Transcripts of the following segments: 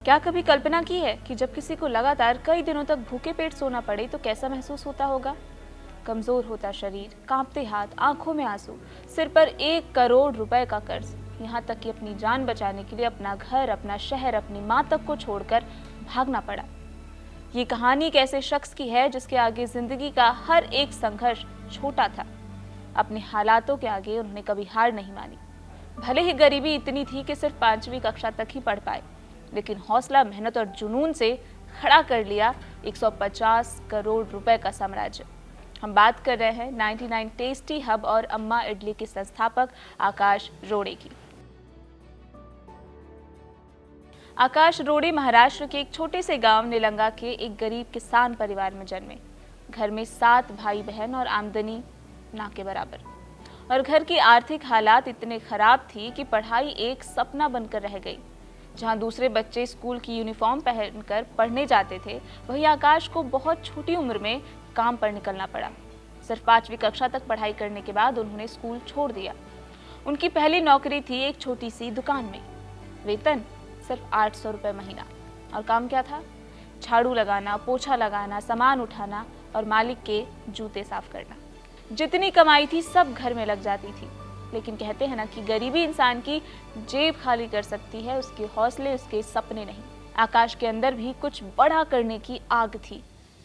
क्या कभी कल्पना की है कि जब किसी को लगातार कई दिनों तक भूखे पेट सोना पड़े तो कैसा महसूस होता होगा। कमजोर होता शरीर, कांपते हाथ, आंखों में आंसू, सिर पर 1 करोड़ रुपए का कर्ज, यहाँ तक कि अपनी जान बचाने के लिए अपना घर, अपना शहर, अपनी माँ तक को छोड़कर भागना पड़ा। ये कहानी एक ऐसे शख्स की है जिसके आगे जिंदगी का हर एक संघर्ष छोटा था। अपने हालातों के आगे उन्होंने कभी हार नहीं मानी। भले ही गरीबी इतनी थी कि सिर्फ 5वीं कक्षा तक ही पढ़ पाए, लेकिन हौसला, मेहनत और जुनून से खड़ा कर लिया 150 करोड़ रुपए का साम्राज्य। हम बात कर रहे हैं 99 टेस्टी हब और अम्मा इडली के संस्थापक आकाश रोड़े की। आकाश रोड़े महाराष्ट्र के एक छोटे से गांव निलंगा के एक गरीब किसान परिवार में जन्मे। घर में 7 भाई बहन और आमदनी ना के बराबर, और घर की आर्थिक हालात इतने खराब थी कि पढ़ाई एक सपना बनकर रह गई। जहां दूसरे बच्चे स्कूल की यूनिफॉर्म पहनकर पढ़ने जाते थे, वहीं आकाश को बहुत छोटी उम्र में काम पर निकलना पड़ा। सिर्फ 5वीं कक्षा तक पढ़ाई करने के बाद उन्होंने स्कूल छोड़ दिया। उनकी पहली नौकरी थी एक छोटी सी दुकान में। वेतन सिर्फ 800 रुपये महीना। और काम क्या था? झाड़ू लगाना, पोछा लगाना, सामान उठाना और मालिक के जूते साफ करना। जितनी कमाई थी सब घर में लग जाती थी। लेकिन कहते हैं ना कि गरीबी इंसान की जेब खाली कर सकती है, उसके हौसले, उसके सपने नहीं। आकाश के अंदर भी कुछ बड़ा करने की आग थी।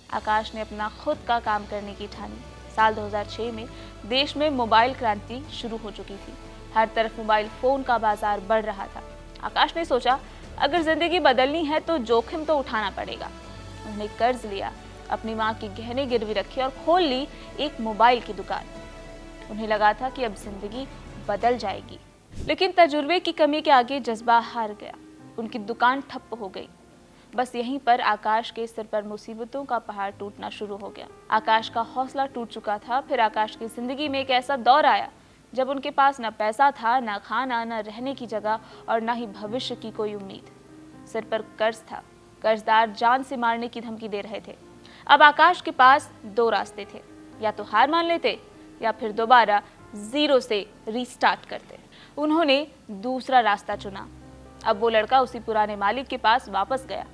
आकाश ने अपना खुद का काम करने की ठानी। साल 2006 में देश में मोबाइल क्रांति शुरू हो चुकी थी। हर तरफ मोबाइल फोन का बाजार बढ़ रहा था। आकाश ने सोचा, अगर जिंदगी बदलनी है तो जोखिम तो उठाना पड़ेगा। उन्होंने कर्ज लिया, अपनी माँ की गहने गिरवी रखी और खोल ली एक मोबाइल की दुकान। उन्हें लगा था कि अब जिंदगी बदल जाएगी, लेकिन तजुर्बे की कमी के आगे जज्बा हार गया। उनकी दुकान ठप्प हो गई। बस यहीं पर आकाश के सिर पर मुसीबतों का पहाड़ टूटना शुरू हो गया। आकाश का हौसला टूट चुका था। फिर आकाश की जिंदगी में एक ऐसा दौर आया जब उनके पास न पैसा था, न खाना, न रहने की जगह और न ही भविष्य की कोई उम्मीद। सिर पर कर्ज था। कर्जदार जान से मारने की धमकी दे रहे थे। अब आकाश के पास 2 रास्ते थे, या तो हार मान लेते या फिर दोबारा जीरो से रीस्टार्ट करते। उन्होंने दूसरा रास्ता चुना। अब वो लड़का उसी पुराने मालिक के पास वापस गया।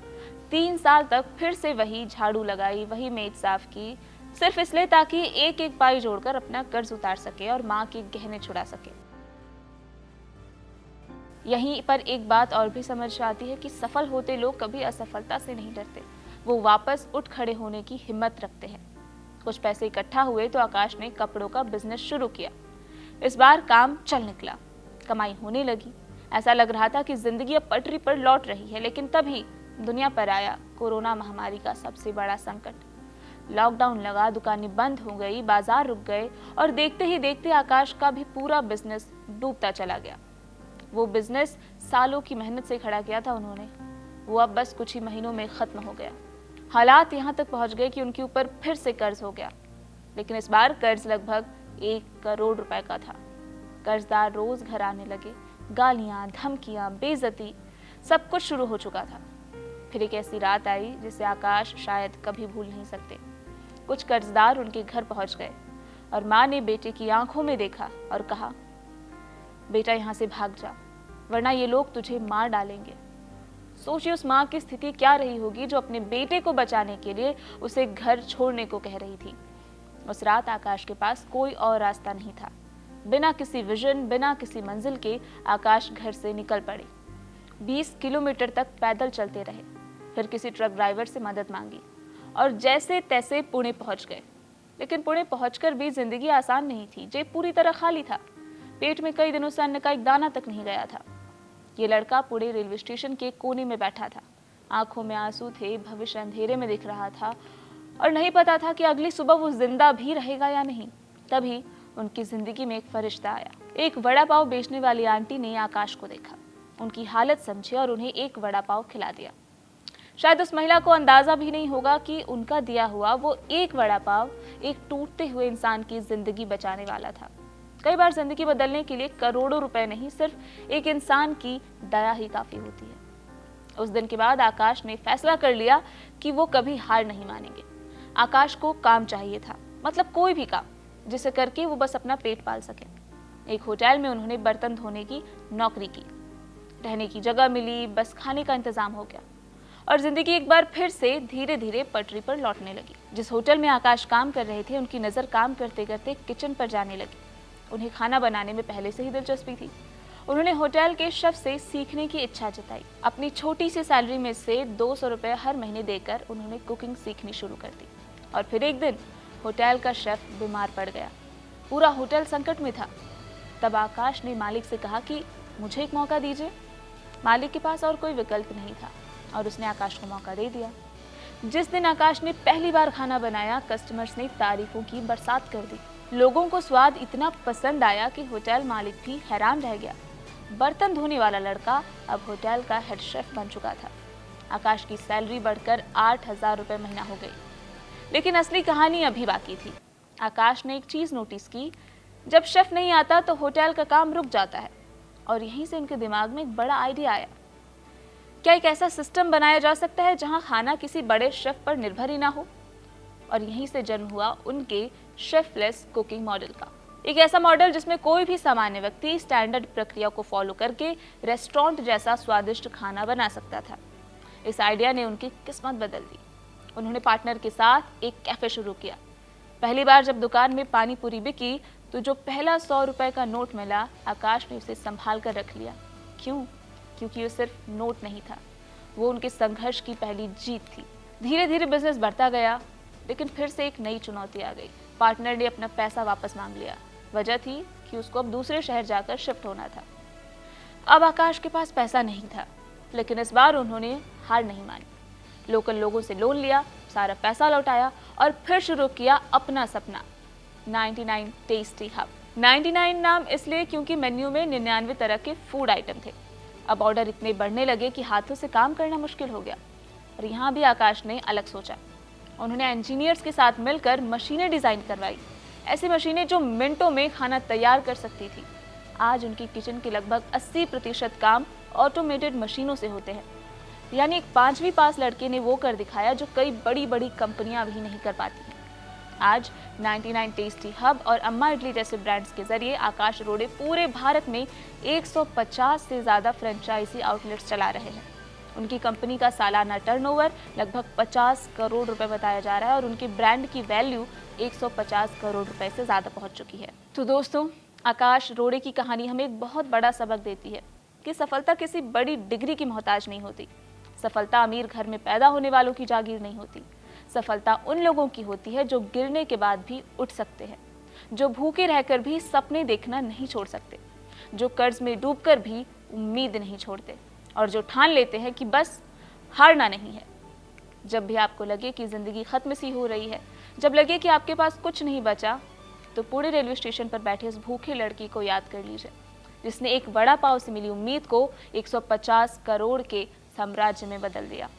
3 साल तक फिर से वही झाड़ू लगाई, वही मेज साफ की, सिर्फ इसलिए ताकि एक एक पाई जोड़कर अपना कर्ज उतार सके और माँ के गहने छुड़ा सके। यहीं पर एक बात और भी समझ आती है कि सफल होते लोग कभी असफलता से नहीं डरते। वो वापस उठ खड़े होने की हिम्मत रखते हैं। कुछ पैसे इकट्ठा हुए तो आकाश ने कपड़ों का बिजनेस शुरू किया। इस बार काम चल निकला, कमाई होने लगी। ऐसा लग रहा था कि जिंदगी अब पटरी पर लौट रही है, लेकिन तभी दुनिया पर आया कोरोना महामारी का सबसे बड़ा संकट। लॉकडाउन लगा, दुकानें बंद हो गई, बाजार रुक गए और देखते ही देखते आकाश का भी पूरा बिजनेस डूबता चला गया। वो बिजनेस सालों की मेहनत से खड़ा किया था उन्होंने, वो अब बस कुछ ही महीनों में खत्म हो गया। हालात यहाँ तक पहुँच गए कि उनके ऊपर फिर से कर्ज हो गया, लेकिन इस बार कर्ज लगभग 1 करोड़ रुपए का था। कर्जदार रोज घर आने लगे। गालियां, धमकियां, बेइज्जती, सब कुछ शुरू हो चुका था। फिर एक ऐसी रात आई जिसे आकाश शायद कभी भूल नहीं सकते। कुछ कर्जदार उनके घर पहुंच गए और माँ ने बेटे की आंखों में देखा और कहा, बेटा यहाँ से भाग जा, वरना ये लोग तुझे मार डालेंगे। सोचिए उस माँ की स्थिति क्या रही होगी जो अपने बेटे को बचाने के लिए उसे घर छोड़ने को कह रही थी। उस रात आकाश के पास कोई और रास्ता नहीं था। बिना किसी विजन, बिना किसी मंजिल के आकाश घर से निकल पड़े। 20 किलोमीटर तक पैदल चलते रहे। फिर किसी ट्रक ड्राइवर से मदद मांगी और जैसे तैसे पुणे पहुंच गए। लेकिन पुणे पहुंचकर भी जिंदगी आसान नहीं थी। जेब पूरी तरह खाली था। पेट में कई दिनों से अन्न का एक दाना तक नहीं गया था। ये लड़का पुणे रेलवे स्टेशन के कोने में बैठा था। आंखों में आंसू थे, भविष्य अंधेरे में दिख रहा था और नहीं पता था कि अगली सुबह वो जिंदा भी रहेगा या नहीं। तभी उनकी जिंदगी में एक फरिश्ता आया। एक वड़ा पाव बेचने वाली आंटी ने आकाश को देखा, उनकी हालत समझी और उन्हें एक वड़ा पाव खिला दिया। शायद उस महिला को अंदाजा भी नहीं होगा कि उनका दिया हुआ वो एक वड़ा पाव एक टूटते हुए इंसान की जिंदगी बचाने वाला था। कई बार जिंदगी बदलने के लिए करोड़ों रुपए नहीं, सिर्फ एक इंसान की दया ही काफी होती है। उस दिन के बाद आकाश ने फैसला कर लिया कि वो कभी हार नहीं मानेंगे। आकाश को काम चाहिए था, मतलब कोई भी काम जिसे करके वो बस अपना पेट पाल सके। एक होटल में उन्होंने बर्तन धोने की नौकरी की। रहने की जगह मिली, बस खाने का इंतजाम हो गया और जिंदगी एक बार फिर से धीरे धीरे पटरी पर लौटने लगी। जिस होटल में आकाश काम कर रहे थे, उनकी नज़र काम करते करते किचन पर जाने लगी। उन्हें खाना बनाने में पहले से ही दिलचस्पी थी। उन्होंने होटल के शेफ से सीखने की इच्छा जताई। अपनी छोटी सी सैलरी में से 200 रुपये हर महीने देकर उन्होंने कुकिंग सीखनी शुरू कर दी। और फिर एक दिन होटल का शेफ बीमार पड़ गया। पूरा होटल संकट में था। तब आकाश ने मालिक से कहा कि मुझे एक मौका दीजिए। मालिक के पास और कोई विकल्प नहीं था और उसने आकाश को मौका दे दिया। जिस दिन आकाश ने पहली बार खाना बनाया, कस्टमर्स ने तारीफों की बरसात कर दी। लोगों को स्वाद इतना पसंद आया कि होटल मालिक भी हैरान रह गया। बर्तन धोने वाला लड़का अब होटल का हेड शेफ बन चुका था। आकाश की सैलरी बढ़कर 8,000 रुपये महीना हो गई। लेकिन असली कहानी अभी बाकी थी। आकाश ने एक चीज़ नोटिस की, जब शेफ नहीं आता तो होटल का काम रुक जाता है। और यहीं से उनके दिमाग में एक बड़ा आइडिया आया। क्या एक ऐसा सिस्टम बनाया जा सकता है जहां खाना किसी बड़े शेफ पर निर्भर ही ना हो? और यहीं से जन्म हुआ उनके शेफलेस कुकिंग मॉडल का। एक ऐसा मॉडल जिसमें कोई भी सामान्य व्यक्ति स्टैंडर्ड प्रक्रिया को फॉलो करके रेस्टोरेंट जैसा स्वादिष्ट खाना बना सकता था। इस आइडिया ने उनकी किस्मत बदल दी। उन्होंने पार्टनर के साथ एक कैफे शुरू किया। पहली बार जब दुकान में पानी पूरी बिकी तो जो पहला 100 रुपए का नोट मिला, आकाश ने उसे संभाल कर रख लिया। क्यों? क्योंकि वो सिर्फ नोट नहीं था, वो उनके संघर्ष की पहली जीत थी। धीरे धीरे बिजनेस बढ़ता गया, लेकिन फिर से एक नई चुनौती आ गई। पार्टनर ने अपना पैसा वापस मांग लिया। वजह थी कि उसको अब दूसरे शहर जाकर शिफ्ट होना था। अब आकाश के पास पैसा नहीं था, लेकिन इस बार उन्होंने हार नहीं मानी। लोकल लोगों से लोन लिया, सारा पैसा लौटाया और फिर शुरू किया अपना सपना, 99 टेस्टी हब। 99 नाम इसलिए क्योंकि मेन्यू में 99 तरह के फूड आइटम थे। अब ऑर्डर इतने बढ़ने लगे कि हाथों से काम करना मुश्किल हो गया। और यहाँ भी आकाश ने अलग सोचा। उन्होंने इंजीनियर्स के साथ मिलकर मशीनें डिज़ाइन करवाई, ऐसी मशीनें जो मिनटों में खाना तैयार कर सकती थी। आज उनकी किचन के लगभग 80% काम ऑटोमेटेड मशीनों से होते हैं। यानी एक 5वीं पास लड़के ने वो कर दिखाया जो कई बड़ी बड़ी कंपनियां भी नहीं कर पाती हैं। आज 99 टेस्टी हब और अम्मा इडली जैसे ब्रांड्स के जरिए आकाश रोडे पूरे भारत में 150 से ज़्यादा फ्रेंचाइजी आउटलेट्स चला रहे हैं। उनकी कंपनी का सालाना टर्नओवर लगभग 50 करोड़ रुपए बताया जा रहा है और उनके ब्रांड की वैल्यू 150 करोड़ रुपए से ज़्यादा पहुंच चुकी है। तो दोस्तों, आकाश रोडे की कहानी हमें एक बहुत बड़ा सबक देती है कि सफलता किसी बड़ी डिग्री की मोहताज नहीं होती। सफलता अमीर घर में पैदा होने वालों की जागीर नहीं होती। सफलता उन लोगों की होती है जो गिरने के बाद भी उठ सकते हैं, जो भूखे रहकर भी सपने देखना नहीं छोड़ सकते, जो कर्ज में डूबकर भी उम्मीद नहीं छोड़ते और जो ठान लेते हैं कि बस हारना नहीं है। जब भी आपको लगे कि जिंदगी खत्म सी हो रही है, जब लगे कि आपके पास कुछ नहीं बचा, तो पुणे रेलवे स्टेशन पर बैठे उस भूखे लड़की को याद कर लीजिए, जिसने एक वड़ा पाव से मिली उम्मीद को 150 करोड़ के साम्राज्य में बदल दिया।